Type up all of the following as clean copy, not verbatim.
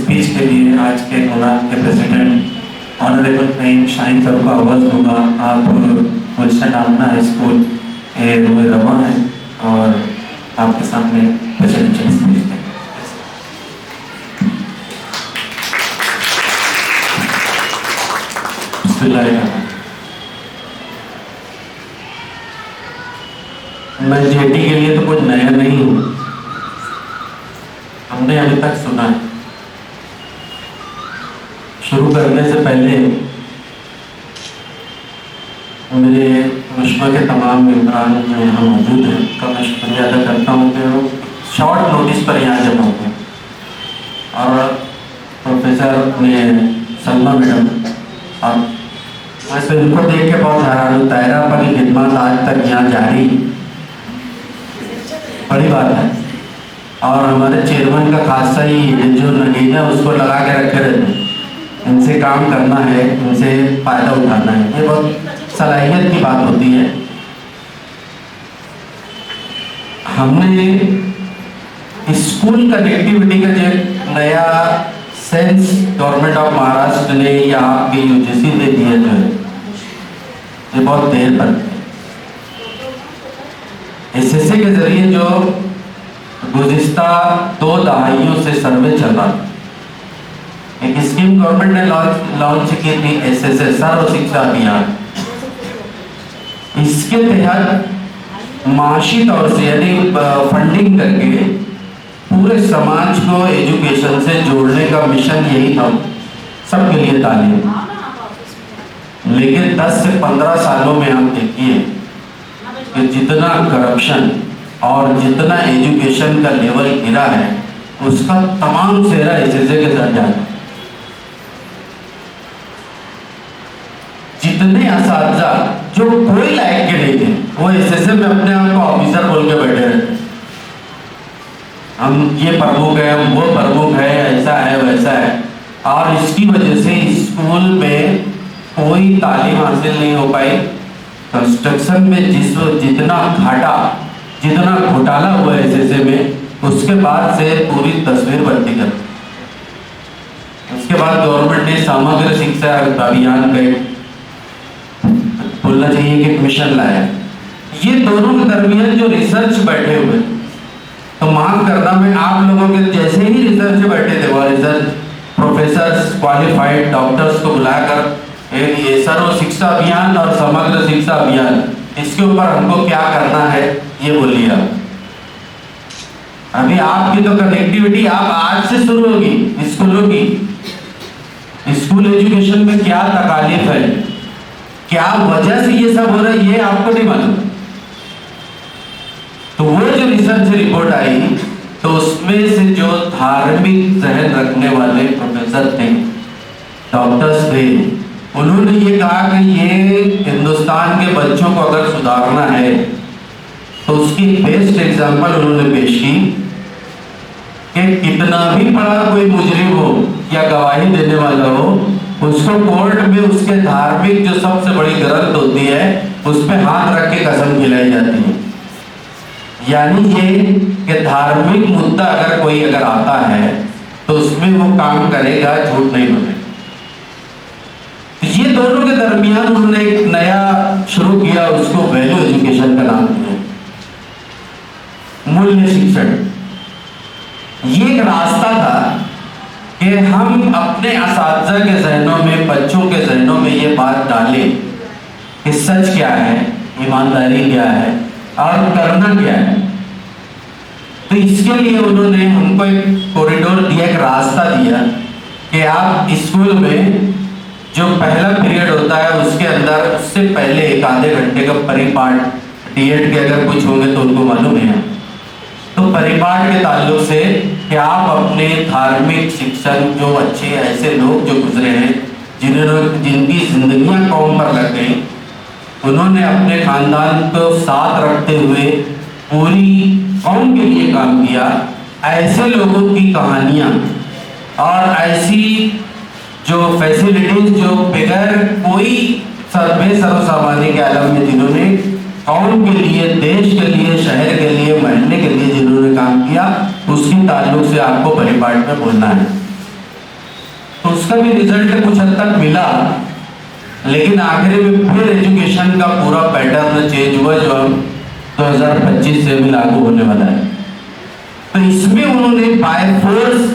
Speech के लिए आज के मुनाद के president honourable Naeem Shaheen sir को आवाज़ दूंगा। आप गुलशन आमना हाई स्कूल रोए रवा हैं और आपके सामने प्रेसिडेंशियल स्पीच दें। मैं जेटी के लिए तो कुछ नया नहीं हूँ, हमने अभी तक सुना है। शुरू करने से पहले मेरे मुश्मा के तमाम मेम्बरान जो यहाँ मौजूद हैं का मैं शुक्रिया अदा करता हूँ कि वो शॉर्ट नोटिस पर यहाँ जमा हुए और प्रोफेसर ने सलमा मैडम और वैसे उनको देख के बहुत हैरान हूँ। तायरा पर की खिदमत आज तक यहाँ जारी, बड़ी बात है। और हमारे चेयरमैन का खासा ही जो नगीना उसको लगा के रखे रहते हैं, इनसे काम करना है, इनसे फ़ायदा उठाना है, ये बहुत सलाहियत की बात होती है। हमने स्कूल कनेक्टिविटी का जो नया सेंस गवर्नमेंट ऑफ महाराष्ट्र ने या आपके यूजीसी ने दिया जो है, ये बहुत देर पर एसएससी के जरिए जो गुज़िश्ता 2 दहाइयों से सर्वे चल रहा था, एक स्कीम गवर्नमेंट ने लॉन्च की थी, एसएसए सर्व शिक्षा अभियान। इसके तहत माशी तौर से यानी फंडिंग करके पूरे समाज को एजुकेशन से जोड़ने का मिशन यही था, सबके लिए तालीम। लेकिन 10 से 15 सालों में आप देखिए कि जितना करप्शन और जितना एजुकेशन का लेवल गिरा है, उसका तमाम सेहरा एसएसए के साथ जाता है। जितने असातिज़ा जो कोई लायक के नहीं थे, वो एसएसए में अपने आप को ऑफिसर बोल के बैठे रहते, हम ये प्रमुख है, हम वो प्रमुख है, ऐसा है वैसा है। और इसकी वजह से स्कूल में कोई तालीम हासिल नहीं हो पाई। कंस्ट्रक्शन में जितना घाटा, जितना घोटाला हुआ एसएसए में, उसके बाद से पूरी तस्वीर बनती कर। उसके बाद गवर्नमेंट ने समग्र शिक्षा अभियान पे बोलना चाहिए कि मिशन लाया। ये दोनों के दरमियान जो रिसर्च बैठे हुए, तो मांग करना मैं आप लोगों के जैसे ही रिसर्च बैठे थे, वो रिसर्च प्रोफेसर क्वालिफाइड डॉक्टर्स को बुलाकर ये सर्व शिक्षा अभियान और समग्र शिक्षा अभियान, इसके ऊपर हमको क्या करना है ये बोलिए। अभी आपकी तो कनेक्टिविटी आप आज से शुरू होगी स्कूलों की। स्कूल एजुकेशन में क्या तकालीफ है, क्या वजह से ये सब हो रहा है, ये आपको नहीं मालूम। तो वो जो रिसर्च रिपोर्ट आई, तो उसमें से जो धार्मिक जहन रखने वाले प्रोफेसर थे, डॉक्टर्स थे, उन्होंने ये कहा कि ये हिंदुस्तान के बच्चों को अगर सुधारना है तो उसकी बेस्ट एग्जांपल उन्होंने पेश की कि कितना भी बड़ा कोई मुजरिम हो या गवाही देने वाला हो, उसको कोर्ट में उसके धार्मिक जो सबसे बड़ी ग्रंथ होती है उस पर हाथ रख के कसम खिलाई जाती है। यानी ये कि धार्मिक मुद्दा अगर आता है तो उसमें वो काम करेगा, झूठ नहीं बोलेगा। ये दोनों के दरमियान उन्होंने एक नया शुरू किया, उसको वैल्यू एजुकेशन का नाम दिया, मूल्य शिक्षण। ये एक रास्ता था कि हम अपने असातिज़ा के जहनों में, बच्चों के जहनों में ये बात डालें कि सच क्या है, ईमानदारी क्या है और करना क्या है। तो इसके लिए उन्होंने हमको एक कॉरिडोर दिया, एक रास्ता दिया कि आप स्कूल में जो पहला पीरियड होता है उसके अंदर उससे पहले 1 आधे घंटे का परिपाठ डीएड के अगर कुछ होंगे तो उनको मालूम है, तो परिपाठ के ताल्लुक से कि आप अपने धार्मिक शिक्षण, जो अच्छे ऐसे लोग जो गुजरे हैं जिनकी जिंदगियां कौम पर लग गई, उन्होंने अपने खानदान को साथ रखते हुए पूरी कौम के लिए काम किया। ऐसे लोगों की कहानियाँ और ऐसी जो फैसिलिटीज जो बगैर कोई सर्वसामान्य के आलम में जिन्होंने कौम के लिए, देश के लिए, शहर के लिए, महल्ले के लिए जिन्होंने काम किया, उसकी ताल्लुक से आपको परिपाठ में बोलना है। उसका भी रिजल्ट कुछ हद तक मिला, लेकिन आखिर में फिर एजुकेशन का पूरा पैटर्न चेंज हुआ जो हम 2025 से भी लागू होने वाला है। तो इसमें उन्होंने बाय फोर्स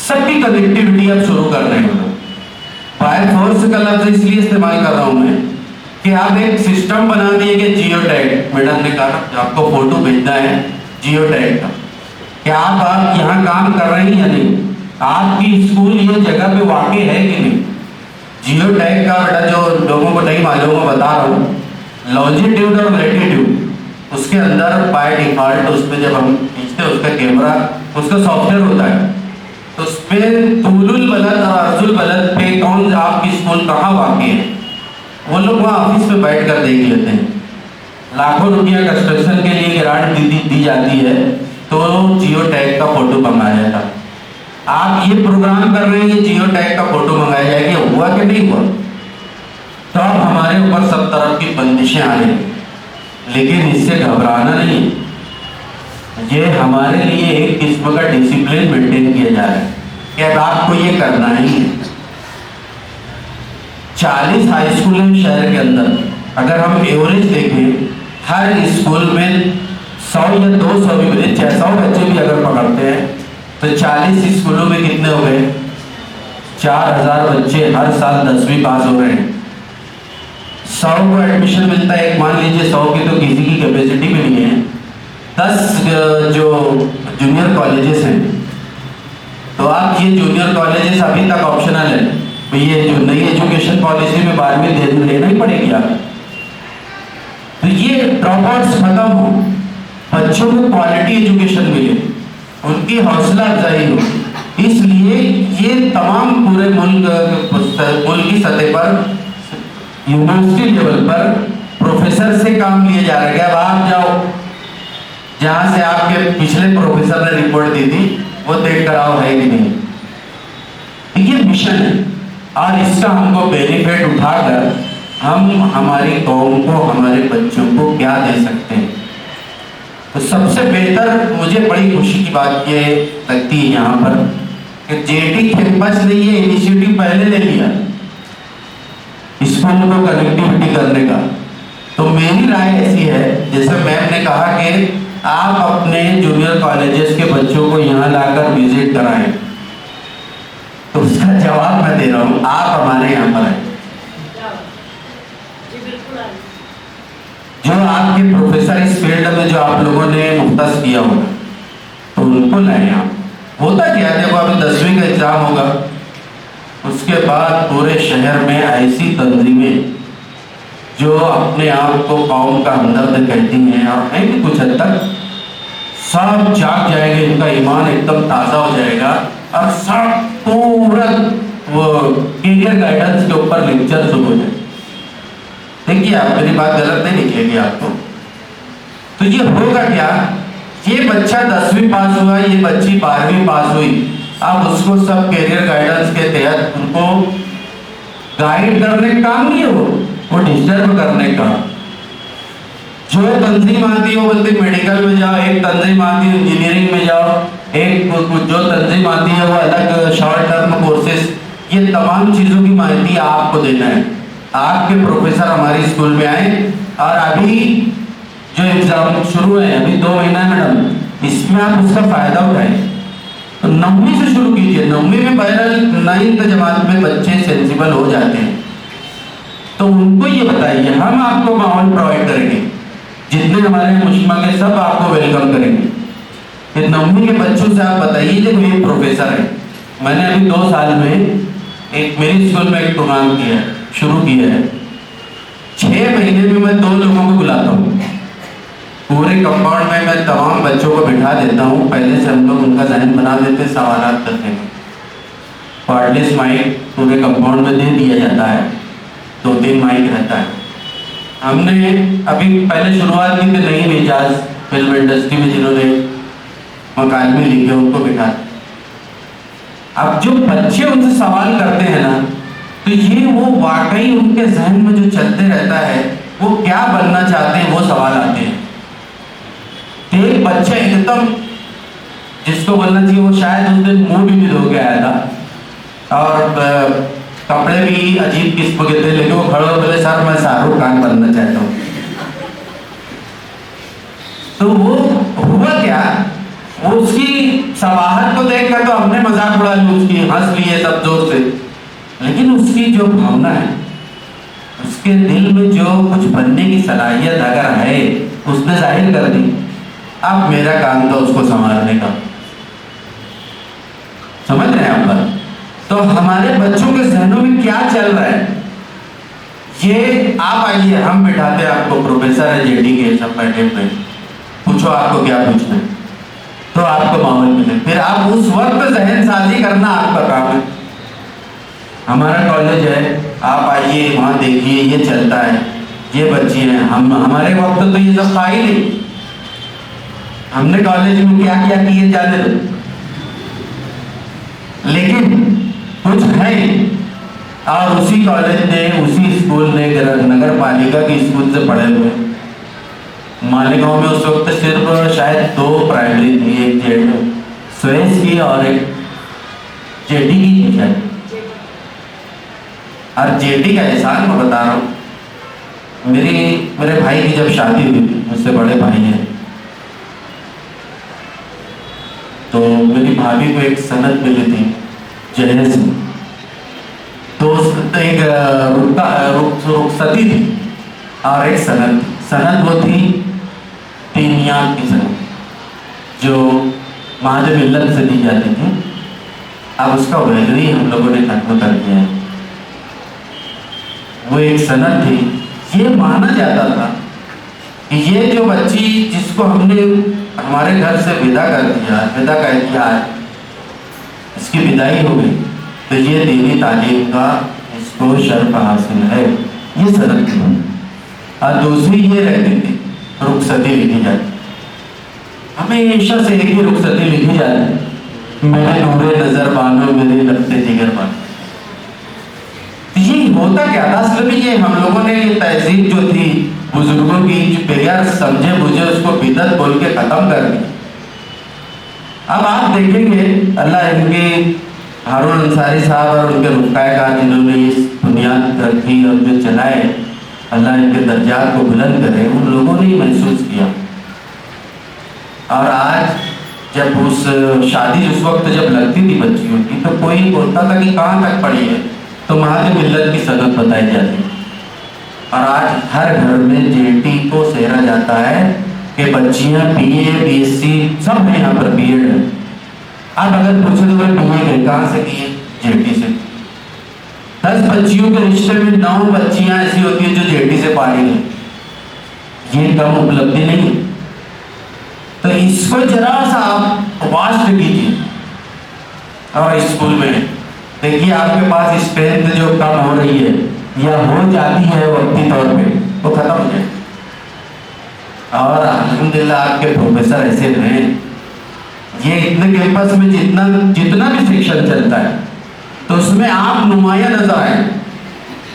सबकी कनेक्टिविटी अब शुरू कर रहे हैं। बाय फोर्स का लफ्ज इसलिए इस्तेमाल कर रहा हूं मैं कि आप एक सिस्टम बना दिए कि जियो टैग, मैडम ने कहा आपको फोटो भेजना है जियो टैग का, कि आप यहाँ काम कर रहे हैं या नहीं, आपकी स्कूल ये जगह पे वाकई है कि नहीं। जियो टैग का बेटा जो लोगों को नहीं मालूम है बता रहा हूँ, लॉन्जिट्यूड और लैटिट्यूड, उसके अंदर बाय डिफॉल्ट उस पर जब हम खींचते हैं उसका कैमरा, उसका सॉफ्टवेयर होता है, तो उस पर तूलुल बलद और अर्जुल बलद पे कौन आपकी स्कूल कहाँ वाकई है, वो लोग वहाँ ऑफिस में बैठ कर देख लेते हैं। लाखों रुपया कंस्ट्रक्शन के लिए ग्रांट दी जाती है, तो जियो टैग का फोटो मंगाया जाता है। आप ये प्रोग्राम कर रहे हैं कि जियो टैग का फोटो मंगाया जाएगा, हुआ कि नहीं हुआ? तो अब हमारे ऊपर सब तरफ की बंदिशें आ रही, लेकिन इससे घबराना नहीं, ये हमारे लिए एक किस्म का डिसिप्लिन मेंटेन किया जा रहा है कि अब आपको ये करना ही है। 40 हाई स्कूल हैं शहर के अंदर, अगर हम एवरेज देखें हर स्कूल में 100 या 200 भी बच्चे, 600 बच्चे भी अगर पकड़ते हैं तो 40 स्कूलों में कितने हो गए? 4000 बच्चे हर साल 10वीं पास हो रहे हैं। 100 को एडमिशन मिलता है, एक मान लीजिए 100 की तो किसी की कैपेसिटी भी नहीं है। 10 जो जूनियर कॉलेजेस हैं, तो आप ये जूनियर कॉलेजेस अभी तक ऑप्शनल है, तो ये जो नई एजुकेशन पॉलिसी में 12वीं लेना ही पड़ेगी आप। तो ये ड्रॉप आउट्स खत्म हो, बच्चों को क्वालिटी एजुकेशन मिले, उनकी हौसला अफजाई हो, इसलिए ये तमाम पूरे मुल्क की सतह पर यूनिवर्सिटी लेवल पर प्रोफेसर से काम लिया जा रहा है। अब आप जाओ जहाँ से आपके पिछले प्रोफेसर ने रिपोर्ट दी थी, वो देख कर आओ है कि नहीं। ये मिशन है और इसका हमको बेनिफिट उठाकर हम हमारी कौम को, हमारे बच्चों को क्या दे सकते हैं। तो सबसे बेहतर मुझे बड़ी खुशी की बात ये लगती है यहाँ पर कि जेटी कैंपस ने ये इनिशिएटिव पहले ले लिया स्कूल को कनेक्टिविटी करने का। तो मेरी राय ऐसी है, जैसे मैम ने कहा कि आप अपने जूनियर कॉलेजेस के बच्चों को यहाँ लाकर विजिट कराएं, तो उसका जवाब मैं दे रहा हूँ, आप हमारे यहाँ पर आए। जो आपके प्रोफेसर इस फील्ड में जो आप लोगों ने मुख्तस किया होगा, तो उनको लाएं आप। होता क्या है, देखो अभी 10वीं का एग्जाम होगा, उसके बाद पूरे शहर में ऐसी तंजीमें जो अपने आप को कौम का हमदर्द कहती हैं और हैं भी कुछ हद तक, सब जाग जाएंगे, इनका ईमान एकदम ताज़ा हो जाएगा और सब पूरा वो कैरियर गाइडेंस के ऊपर लेक्चर शुरू हो जाए। देखिए आप, मेरी बात गलत नहीं निकलेगी आपको। तो ये होगा क्या, ये बच्चा 10वीं पास हुआ, ये बच्ची 12वीं पास हुई, अब उसको सब कैरियर गाइडेंस के तहत उनको गाइड करने का काम नहीं है, वो डिस्टर्ब करने का। जो तंजीम आती है वो बोलते मेडिकल में जाओ, एक तंजीम आती है इंजीनियरिंग में जाओ, एक जो तंजीम आती है वो अलग शॉर्ट टर्म कोर्सेज, ये तमाम चीज़ों की माहिती आपको देना है। आपके प्रोफेसर हमारे स्कूल में आए और अभी जो एग्जाम शुरू है, अभी 2 महीना है मैडम, इसमें आप उसका फायदा उठाएं। तो 9वीं से शुरू कीजिए। 9वीं में बहरहाल 9th जमात में बच्चे सेंसिबल हो जाते हैं, तो उनको ये बताइए, हम आपको माहौल प्रोवाइड करेंगे, जितने हमारे मुश्किल के सब आपको वेलकम करेंगे। 9वीं के बच्चों से आप बताइए जब ये प्रोफेसर है। मैंने अभी 2 साल में एक मेरे स्कूल में एक प्रोग्राम किया है, शुरू किया है। 6 महीने में मैं 2 लोगों को बुलाता हूँ, पूरे कंपाउंड में मैं तमाम बच्चों को बिठा देता हूँ। पहले से हम लोग उनका जहन बना देते, सवाल करते हैं। वायरलेस माइक पूरे कंपाउंड में दे दिया जाता है, 2-3 माइक रहता है। हमने अभी पहले शुरुआत की थी नई मिजाज फिल्म इंडस्ट्री में, जिन्होंने मकान में लिखे उनको बिठा। अब जो बच्चे उनसे सवाल करते हैं ना, तो ये वो वाकई उनके जहन में जो चलते रहता है, वो क्या बनना चाहते हैं, वो सवाल आते हैं। एक बच्चा एकदम जिसको बोलना चाहिए, वो शायद उस दिन मुंह भी धो के आया था, और कपड़े भी अजीब किस्म के थे, लेकिन वो खड़े हो बोले सर मैं शाहरुख खान बनना चाहता हूँ। तो वो हुआ क्या, वो उसकी सवाहत को देखकर तो हमने मजाक उड़ा ली, उसकी हंस लिए सब जोर से, लेकिन उसकी जो भावना है, उसके दिल में जो कुछ बनने की सलाहियत अगर है, उसने जाहिर कर दी। अब मेरा काम था उसको संभालने का। समझ रहे हैं आप बात? तो हमारे बच्चों के जहनों में क्या चल रहा है, ये आप आइए, हम बिठाते हैं आपको, प्रोफेसर है जेडी के, सब बैठे हुए, पूछो आपको क्या पूछना है, तो आपको माहौल मिले, फिर आप उस वक्त जहन साजी करना आपका काम है। हमारा कॉलेज है, आप आइए वहाँ देखिए, ये चलता है, ये बच्चे हैं, हम हमारे वक्त तो ये सब था ही नहीं। हमने कॉलेज में क्या क्या किए जाने दो, लेकिन कुछ है। और उसी कॉलेज ने, उसी स्कूल ने, नगर पालिका के स्कूल से पढ़े हुए, मालेगांव में उस वक्त सिर्फ शायद 2 प्राइमरी थी, एक जेड स्वेस की और एक जेडी की थी शायद। और जेडी का एहसान मैं बता रहा हूँ, मेरे भाई की जब शादी हुई, मुझसे बड़े भाई हैं, तो मेरी भाभी को एक सनद मिली थी जहेज में, तो एक रुखसती थी और एक सनद वो थी तीनियात की सनद, जो महाजब मिल्लत से दी जाती थी। अब उसका वैल्यू ही हम लोगों ने खत्म कर दिया है। वो एक सनद थी, ये माना जाता था कि ये जो बच्ची जिसको हमने हमारे घर से विदा कर दिया, विदा कर दिया है, इसकी विदाई हो गई, तो ये दीनी तालीम का इसको शर्फ हासिल है, ये सनद थी। और दूसरी ये रहती थी, रुखसती लिखी जाती, हमेशा से एक ही रुखसती लिखी जाती, मेरे नूरे नजर बानो मेरे लगते जिगर बानो। ये होता क्या था असल में, ये हम लोगों ने तहजीब जो थी बुजुर्गों की, जो बगैर समझे बुझे उसको बिदत बोल के खत्म कर दी। अब आप देखेंगे, अल्लाह इनके हारून अंसारी साहब और उनके रुकाए का जिन्होंने इस बुनियाद रखी और जो चलाए, अल्लाह इनके दर्जात को बुलंद करे, उन लोगों ने ही महसूस किया। और आज जब उस शादी उस वक्त जब लगती थी बच्चियों की, तो कोई बोलता था कि कहाँ तक पढ़ी है, तो महाजब मिल्लत की सनद बताई जाती। और आज हर घर में जेटी को सहरा जाता है कि बच्चियां बीए बीएससी सब है, यहाँ पर बीएड है। आप अगर पूछे तो भाई बीए कहाँ से किए, जेटी से। 10 बच्चियों के रिश्ते में 9 बच्चियां ऐसी होती हैं जो जेटी से पाली हैं, ये कम उपलब्धि नहीं। तो इसको जरा सा आप वास्ट कीजिए। और स्कूल में देखिए, आपके पास स्ट्रेंथ जो कम हो रही है या हो जाती है वक्ती तौर पे, वो खत्म हो जाए। और अल्हम्दुलिल्लाह आपके प्रोफेसर ऐसे रहे, ये इतने कैंपस में जितना भी शिक्षण चलता है, तो उसमें आप नुमाया नजर आए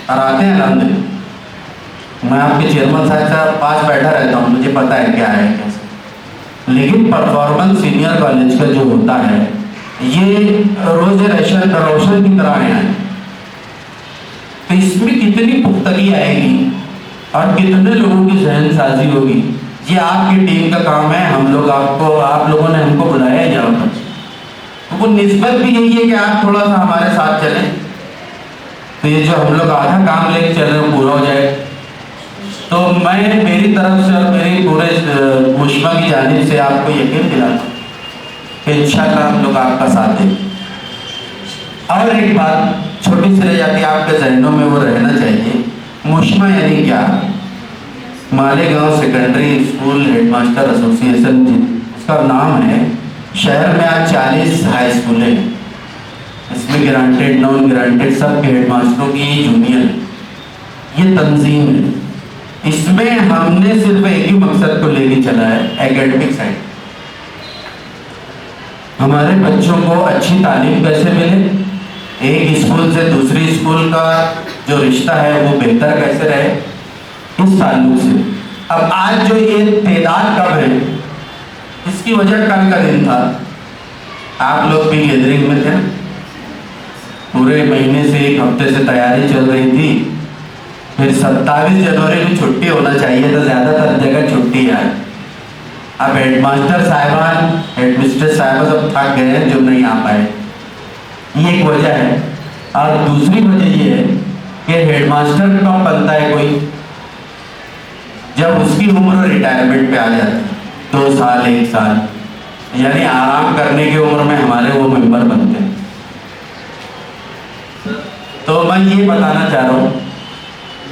और आते हैं अल्हम्दुलिल्लाह। मैं आपके चेयरमैन साहब के पास बैठा रहता हूँ, मुझे पता है क्या है कैसे, लेकिन परफॉर्मेंस सीनियर कॉलेज का जो होता है, ये रोज रोशन की तरह है। तो इसमें कितनी पुख्तगी आएगी और कितने लोगों की जहन साजी होगी, ये आपकी टीम का काम है। हम लोग आप लोगों ने हमको बुलाया है यहाँ पर, तो वो निस्बत भी यही है कि आप थोड़ा सा हमारे साथ चलें, तो ये जो हम लोग आधा काम लेके चल रहे हैं पूरा हो जाए। तो मैं मेरी तरफ से और मेरी पूरे मुश्मा की जानिब से आपको यकीन दिलाता हूँ कि इंशाअल्लाह हम लोग आपका साथ दें। और एक बात छोटी सी रह जाती है, आपके जहनों में वो रहना चाहिए, मुश्मा यानी क्या। Malegaon secondary school headmaster association, उसका नाम है, शहर में आज 40 हाई स्कूल हैं, इसमें ग्रांटेड नॉन ग्रांटेड सब के हेडमास्टरों की यूनियन है, ये तंजीम है। इसमें हमने सिर्फ एक ही मकसद को लेके चला है, एकेडमिक साइड। हमारे बच्चों को अच्छी तालीम कैसे मिले, एक स्कूल से दूसरी स्कूल का जो रिश्ता है वो बेहतर कैसे रहे, इस ताल्लुक से। अब आज जो ये तादाद कम है, इसकी वजह कल का दिन था, आप लोग भी गैदरिंग में थे, पूरे महीने से 1 हफ्ते से तैयारी चल रही थी। फिर 27 जनवरी को छुट्टी होना चाहिए तो ज़्यादातर जगह छुट्टी है। अब हेडमास्टर साहिबान, हेडमिस्ट्रेस साहिबा सब थक गए हैं जो नहीं आ पाए, ये एक वजह है। और दूसरी वजह ये है कि हेडमास्टर कब बनता है कोई, जब उसकी उम्र रिटायरमेंट पे आ जाती है, 2 साल 1 साल, यानी आराम करने की उम्र में हमारे वो मेंबर बनते हैं। तो मैं ये बताना चाह रहा हूँ,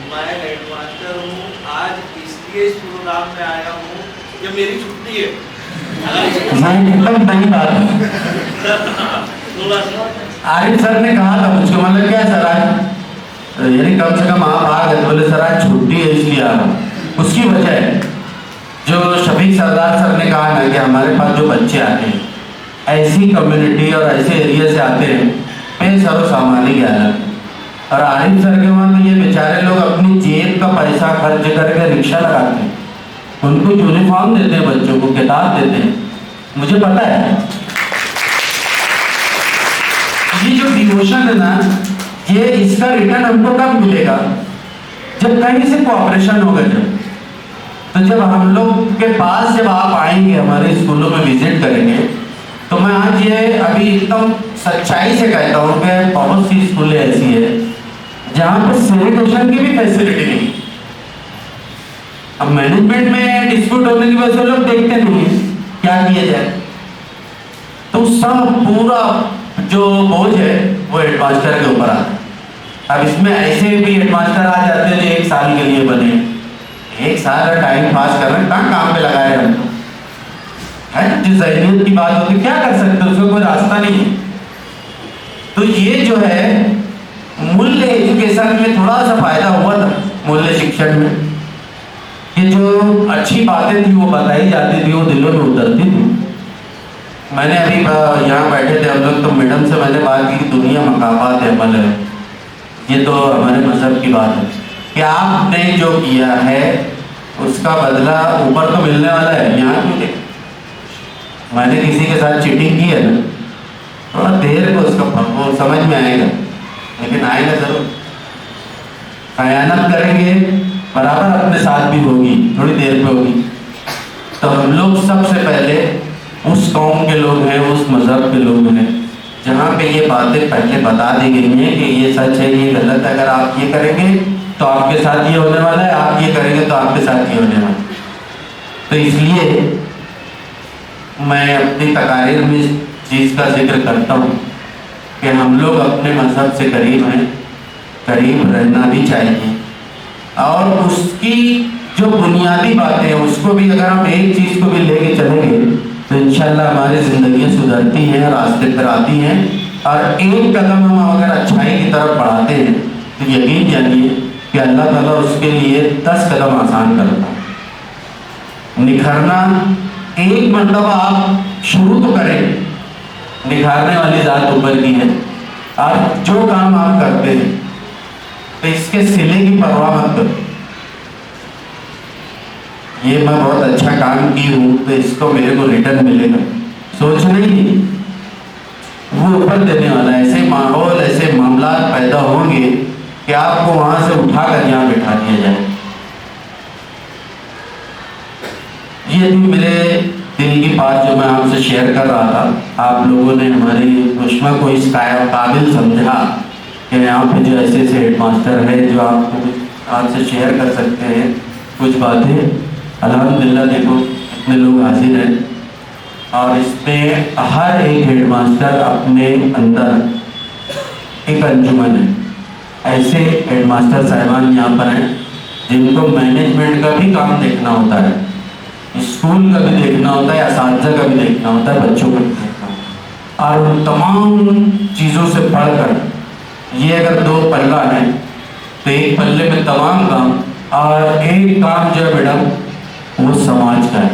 मैं हेडमास्टर हूँ, आज इसलिए इस प्रोग्राम में आया हूँ कि मेरी छुट्टी है। एकदम सही बात है। आरिफ सर ने कहा था मुझको, मतलब क्या सर आज, यानी कम से कम आप आ गए, बोले सर आज छुट्टी है इसलिए आ रहा हूँ। उसकी वजह है जो शफीक सरदार सर ने कहा ना कि हमारे पास जो बच्चे आते हैं ऐसी कम्युनिटी और ऐसे एरिया से आते हैं बेसरो सामानी के हालत, और आरिफ सर के वहाँ तो ये बेचारे लोग अपनी जेब का पैसा खर्च करके रिक्शा लगाते हैं, उनको यूनिफॉर्म देते हैं, बच्चों को किताब देते हैं। मुझे पता है ये जो डिवोशन है ना, ये इसका रिटर्न हमको कब मिलेगा, जब कहीं से कोऑपरेशन होगा। तो जब हम लोग के पास जब आप आएंगे, हमारे स्कूलों में विजिट करेंगे, तो मैं आज ये अभी एकदम सच्चाई से कहता हूँ कि बहुत सी स्कूलें ऐसी है जहाँ पर सैनिटेशन की भी फैसिलिटी नहीं। अब मैनेजमेंट में डिस्प्यूट होने की वजह से लोग देखते नहीं है क्या किया जाए, तो सब पूरा जो बोझ है वो हेडमास्टर के ऊपर आता है। अब इसमें ऐसे भी हेडमास्टर आ जाते हैं जो 1 साल के लिए बने, 1 साल का टाइम पास कर रहे हैं, कहाँ काम पे लगाए हम है। जिस जहनीत की बात होती है क्या कर सकते, उसका कोई रास्ता नहीं है। तो ये जो है मूल्य एजुकेशन में थोड़ा सा फायदा हुआ था, मूल्य शिक्षण में, कि जो अच्छी बातें थी वो बताई जाती थी, वो दिलों में उतरती थी। मैंने अभी यहाँ बैठे थे हम लोग, तो मैडम से मैंने बात की कि दुनिया मकाबात अमल है, ये तो हमारे मजहब की बात है कि आपने जो किया है उसका बदला ऊपर तो मिलने वाला है, यहाँ क्यों देख। मैंने किसी के साथ चीटिंग की है ना, थोड़ा देर को उसका वो समझ में आएगा, लेकिन आएगा जरूर। खयानत करेंगे बराबर अपने साथ भी होगी, थोड़ी देर पे होगी। तो हम लोग सबसे पहले उस कौम के लोग हैं, उस मज़हब के लोग हैं जहाँ पे ये बातें पहले बता दी गई हैं कि ये सच है, ये गलत है, अगर आप ये करेंगे तो आपके साथ ये होने वाला है, आप ये करेंगे तो आपके साथ ये होने वाला है। तो इसलिए मैं अपनी तकारीर में इस चीज़ का जिक्र करता हूँ कि हम लोग अपने मज़हब से करीब हैं, करीब रहना भी चाहिए, और उसकी जो बुनियादी बातें हैं उसको भी अगर हम एक चीज़ को भी लेके चलेंगे तो इंशाल्लाह हमारी ज़िंदगियाँ सुधरती हैं, रास्ते पर आती हैं। और एक कदम हम अगर अच्छाई की तरफ बढ़ाते हैं तो यकीन जानिए कि अल्लाह ताला उसके लिए 10 कदम आसान करता है। निखरना, एक मरतबा आप शुरू तो करें, निखारने वाली ज़ात ऊपर की है, और जो काम आप करते हैं तो इसके सिले की परवाह मत करो। ये मैं बहुत अच्छा काम की हूँ तो इसको मेरे को रिटर्न मिलेगा, सोचना ही नहीं, वो ऊपर देने वाला। ऐसे माहौल, ऐसे मामला पैदा होंगे कि आपको वहाँ से उठाकर यहाँ बैठा दिया जाए। ये थी मेरे दिल की बात जो मैं आपसे शेयर कर रहा था। आप लोगों ने हमारी उष्मा को इस काबिल समझा कि यहाँ पे जो ऐसे ऐसे हेडमास्टर है जो आपको आपसे शेयर कर सकते हैं कुछ बातें। अल्हम्दुलिल्लाह देखो इतने लोग हाजिर हैं, और इसमें हर एक हेडमास्टर अपने अंदर एक अंजुमन है। ऐसे हेडमास्टर साहिबान यहाँ पर हैं जिनको मैनेजमेंट का भी काम देखना होता है, स्कूल का भी देखना होता है, असातिज़ा का भी देखना होता है, बच्चों का भी देखना होता है। और उन तमाम चीज़ों से पढ़कर ये अगर 2 पल्ला है तो एक पल्ले में तमाम काम, और एक काम जो है मैडम वो समाज का है,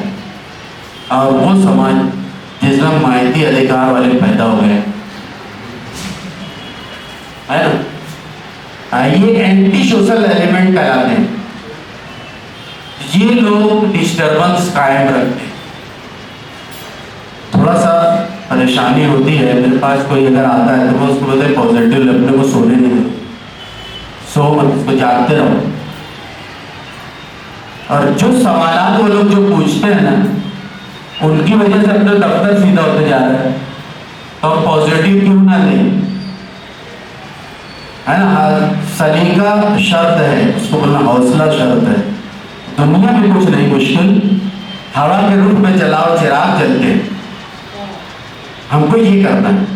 और वो समाज जिसमें मायती अधिकार वाले पैदा हो गए है ना, ये एंटी सोशल एलिमेंट कहलाते हैं। ये लोग डिस्टर्बेंस कायम रखते हैं, थोड़ा सा परेशानी होती है, मेरे पास कोई अगर आता है तो मैं उसको बोलते पॉजिटिव अपने को सोने नहीं दो, सो मत, उसको जागते रहो। और जो सवाल वो लोग जो पूछते हैं ना, उनकी वजह से अपना दफ्तर सीधा होते जा रहा है, तो हम पॉजिटिव क्यों ना लें, है ना। सलीका शर्त है, उसको बोलना हौसला शर्त है। दुनिया में कुछ नहीं मुश्किल, हवा के रूप में जलाओ चिराग जल के, हमको ये करना है।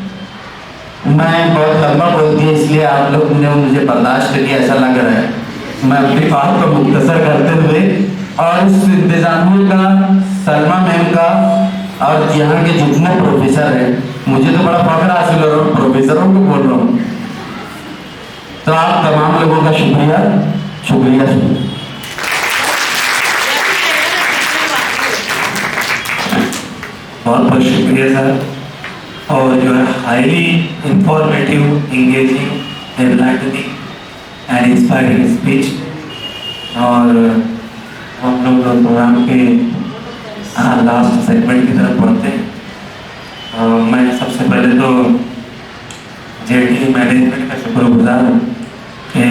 मैं बहुत लंबा बोल दिया, इसलिए आप लोग ने मुझे बर्दाश्त करके ऐसा लग रहा है। मैं अपनी बात को मुख्तसर करते हुए और इस इंतजामिया का, सलमा मैम का और यहाँ के जितने प्रोफेसर हैं, मुझे तो बड़ा फख्र हासिल हो रहा हूँ, प्रोफेसरों को बोल रहा हूँ, तो आप तमाम लोगों का शुक्रिया शुक्रिया शुक्रिया। बहुत बहुत शुक्रिया सर। और जो है highly informative, engaging, enlightening and inspiring speech. और हम लोग प्रोग्राम के लास्ट सेगमेंट की तरफ बढ़ते हैं। मैं सबसे पहले तो जेडी मैनेजमेंट का शुक्रगुजार हूँ कि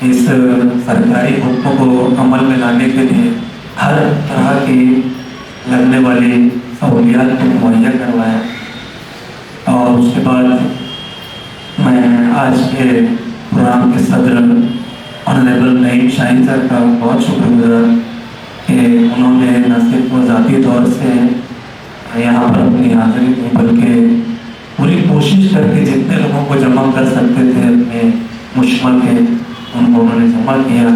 इस सरकारी हुक्म को अमल में लाने के लिए हर तरह की लगने वाली सहूलियात को मुहैया करवाया। और उसके बाद मैं आज के प्रोग्राम के सदर ऑनरेबल नईम शाहीन सर का बहुत शुक्रगुजार कि उन्होंने न सिर्फ ज़ाती तौर से यहाँ पर अपनी हाजिरी दी, बल्कि पूरी कोशिश करके जितने लोगों को जमा कर सकते थे अपने मुश्किल के, उनको उन्होंने जमा किया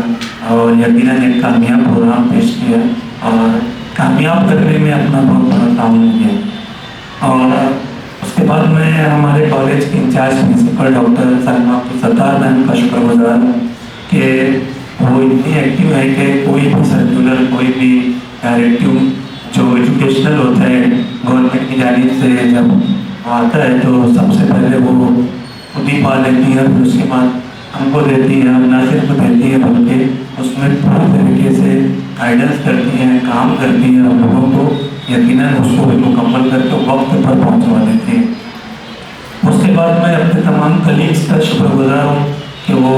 और यकीनन एक कामयाब प्रोग्राम पेश किया और कामयाब करने में अपना बहुत बड़ा ताउन किया। और उसके बाद मैं हमारे कॉलेज के incharge principal doctor Salma Sattar ma'am का शुक्रगुजार हूँ कि वो इतनी एक्टिव है कि कोई भी सर्कुलर, कोई भी डायरेक्टिव जो एजुकेशनल होता है गवर्नमेंट की जानिब से जब आता है तो सबसे पहले वो खुद ही पा लेती है, फिर उसके बाद हमको देती है। न सिर्फ देती है बल्कि उसमें पूरी तरीके से गाइडेंस करती हैं, काम करती हैं, हम लोगों को यकीनन उसको भी मुकम्मल करके वक्त पर पहुंचवा देती है। उसके बाद मैं अपने तमाम कलीग्स का शुक्रगुजार हूँ कि वो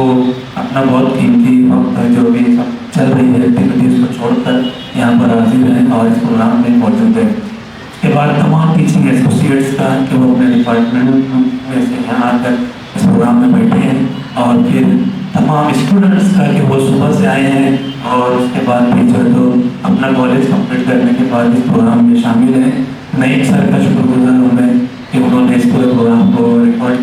अपना बहुत कीमती वक्त जो भी सब चल रही है एक्टिविटीज़ को छोड़कर यहाँ पर हाजिर हैं और इस प्रोग्राम में मौजूद है। उसके बाद तमाम टीचिंग एसोसिएट्स का कि वो अपने डिपार्टमेंट में से यहाँ आकर इस प्रोग्राम में बैठे हैं और फिर तमाम स्टूडेंट्स का कि वो सुबह से आए हैं और उसके बाद भी जो तो अपना कॉलेज कंप्लीट करने के बाद इस प्रोग्राम में शामिल हैं। नईम सर का शुक्रगुजार हूँ मैं कि उन्होंने इस पूरे प्रोग्राम को रिकॉर्ड